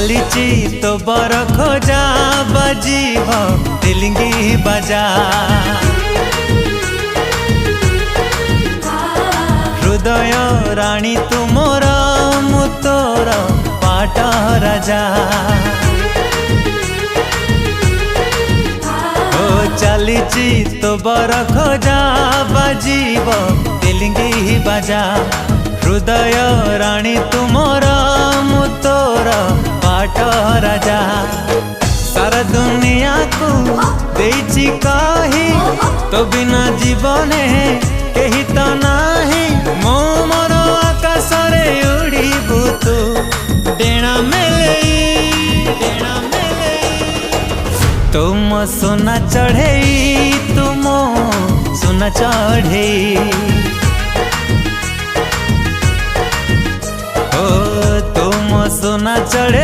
चलीची तो बर खोजा बजीब तेलिंगी बाजा हृदय राणी तुमर मु तोर पाट राजा ओ चलीची तो बर खोजा बजीब तेलिंगी बाजा हृदय राणी तुमर मु तोर पाट राजा सारा दुनिया को देइछि कही तो बिना जीवने केही तो नाही मो मोर आकाश रे उड़ीबु तू डेणा मेले तुम सोना चढ़े तुम सोना चढ़े ओ तुम सोना चढ़े।